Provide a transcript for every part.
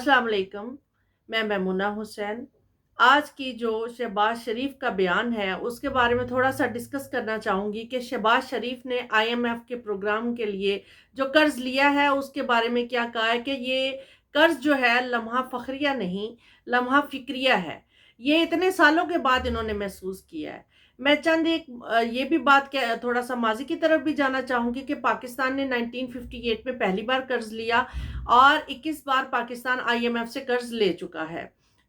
अस्सलाम वालेकुम। मैं मैमुना हुसैन। आज की जो शहबाज शरीफ का बयान है उसके बारे में थोड़ा सा डिस्कस करना चाहूँगी कि शहबाज शरीफ ने आईएमएफ के प्रोग्राम के लिए जो कर्ज लिया है उसके बारे में क्या कहा है कि ये कर्ज जो है लम्हा फ़ख्रिया नहीं, लम्हा फ़िक्रिया है। ये इतने सालों के बाद इन्होंने महसूस किया है। मैं चंद एक ये भी बात के थोड़ा सा माज़ी की तरफ भी जाना चाहूँगी कि पाकिस्तान ने 1958 में पहली बार कर्ज लिया और 21 बार पाकिस्तान आईएमएफ से कर्ज ले चुका है।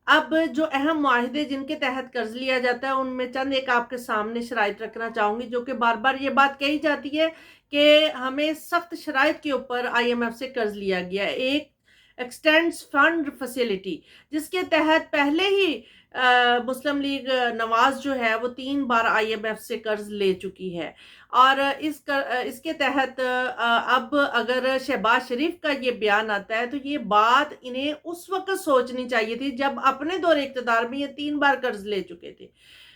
अब जो अहम मुआहिदे जिनके तहत कर्ज लिया जाता है उनमें चंद एक आपके सामने शराइत रखना चाहूँगी, जो कि बार-बार ये बात कही जाती है कि हमें सख्त शराइत के ऊपर आईएमएफ से कर्ज लिया गया है। एक एक्सटेंड्स फंड फैसिलिटी, जिसके तहत पहले ही मुस्लिम लीग नवाज जो है वो 3 बार आईएमएफ से कर्ज ले चुकी है। और इसके तहत अब अगर शहबाज शरीफ का ये बयान आता है तो ये बात इन्हें उस वक्त सोचनी चाहिए थी जब अपने दौर इक़्तिदार में ये 3 बार कर्ज ले चुके थे।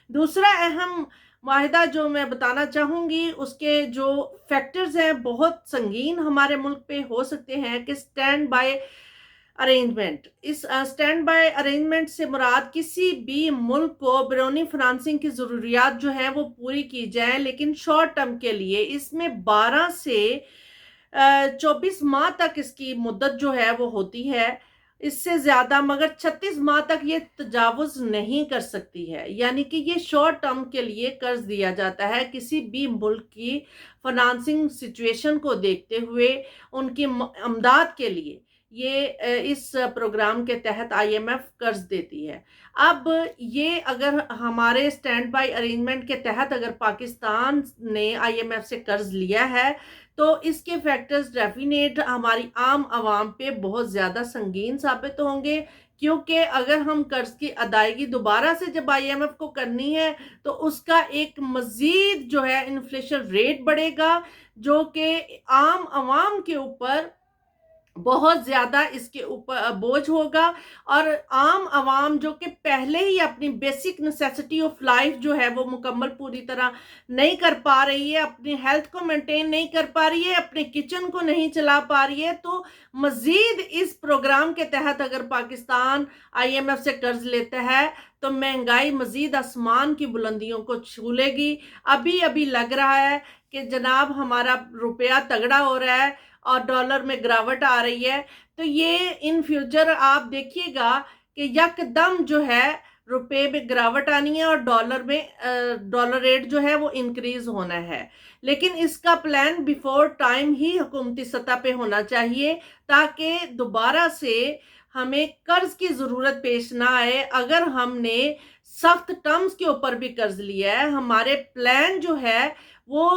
दूसरा अहम माहिदा जो मैं बताना चाहूँगी, उसके जो फैक्टर्स हैं बहुत संगीन हमारे मुल्क पे हो सकते हैं कि स्टैंड बाय अरेंजमेंट। इस स्टैंड बाय अरेंजमेंट से मुराद किसी भी मुल्क को बैरूनी फाइनेंसिंग की ज़रूरियात जो है वो पूरी की जाए, लेकिन शॉर्ट टर्म के लिए। इसमें 12 से 24 माह तक इसकी मुद्दत जो है वो होती है, इससे ज़्यादा, मगर 36 माह तक ये तजावुज़ नहीं कर सकती है। यानी कि ये शॉर्ट टर्म के लिए कर्ज दिया जाता है किसी भी मुल्क की फाइनेंसिंग सिचुएशन को देखते हुए, उनकी अमदाद के लिए ये इस प्रोग्राम के तहत आईएमएफ कर्ज देती है। अब ये अगर हमारे स्टैंड बाय अरेंजमेंट के तहत अगर पाकिस्तान ने आईएमएफ से कर्ज लिया है तो इसके फैक्टर्स डेफिनेट हमारी आम आवाम पे बहुत ज़्यादा संगीन साबित होंगे, क्योंकि अगर हम कर्ज की अदायगी दोबारा से जब आईएमएफ को करनी है तो उसका एक मज़ीद जो है इन्फ्लेशन रेट बढ़ेगा, जो कि आम आवाम के ऊपर बहुत ज़्यादा इसके ऊपर बोझ होगा। और आम आवाम जो कि पहले ही अपनी बेसिक नेसेसिटी ऑफ लाइफ जो है वो मुकम्मल पूरी तरह नहीं कर पा रही है, अपनी हेल्थ को मेंटेन नहीं कर पा रही है, अपने किचन को नहीं चला पा रही है, तो मज़ीद इस प्रोग्राम के तहत अगर पाकिस्तान आईएमएफ से कर्ज लेता है तो महंगाई मज़ीद आसमान की बुलंदियों को छू लेगी। अभी अभी लग रहा है कि जनाब हमारा रुपया तगड़ा हो रहा है और डॉलर में गिरावट आ रही है, तो ये इन फ्यूचर आप देखिएगा कि यकदम जो है रुपए में गिरावट आनी है और डॉलर रेट जो है वो इंक्रीज होना है। लेकिन इसका प्लान बिफोर टाइम ही हुकूमती सतह पे होना चाहिए, ताकि दोबारा से हमें कर्ज की ज़रूरत पेश ना आए। अगर हमने सख्त टर्म्स के ऊपर भी कर्ज लिया है, हमारे प्लान जो है वो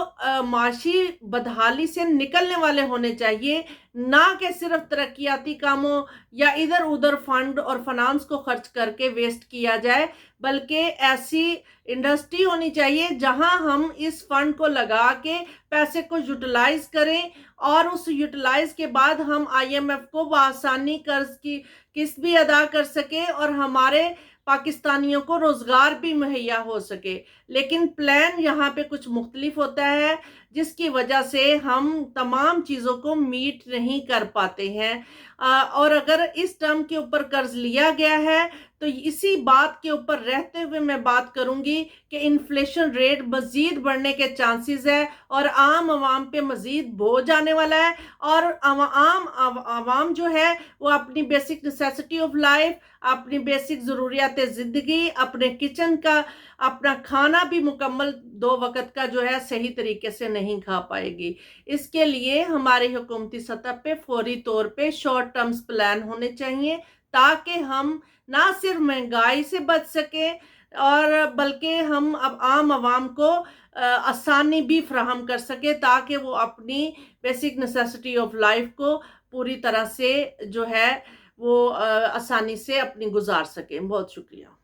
माशी बदहाली से निकलने वाले होने चाहिए, ना कि सिर्फ तरक्याती कामों या इधर उधर फंड और फाइनेंस को खर्च करके वेस्ट किया जाए, बल्कि ऐसी इंडस्ट्री होनी चाहिए जहां हम इस फंड को लगा के पैसे को यूटिलाइज करें और उस यूटिलाइज के बाद हम आईएमएफ को आसानी कर्ज की किस्त भी अदा कर सके और हमारे पाकिस्तानियों को रोजगार भी मुहैया हो सके। लेकिन प्लान यहाँ पे कुछ मुख्तलिफ होता है, जिसकी वजह से हम तमाम चीज़ों को मीट नहीं कर पाते हैं। और अगर इस टर्म के ऊपर कर्ज लिया गया है तो इसी बात के ऊपर रहते हुए मैं बात करूंगी कि इन्फ्लेशन रेट मज़ीद बढ़ने के चांसेस है और आम आवाम पे मज़ीद बोझ आने वाला है। और आवाम जो है वो अपनी बेसिक नेसेसिटी ऑफ लाइफ, अपनी बेसिक ज़रूरियात ज़िंदगी, अपने किचन का अपना खाना भी मुकम्मल 2 वक़्त का जो है सही तरीके से नहीं खा पाएगी। इसके लिए हमारी हुकूमती सतह पे फौरी तौर पे शॉर्ट टर्म्स प्लान होने चाहिए, ताकि हम ना सिर्फ महंगाई से बच सकें और बल्कि हम अब आम आवाम को आसानी भी फ्राहम कर सके, ताकि वो अपनी बेसिक नेसेसिटी ऑफ लाइफ को पूरी तरह से जो है वो आसानी से अपनी गुजार सकें। बहुत शुक्रिया।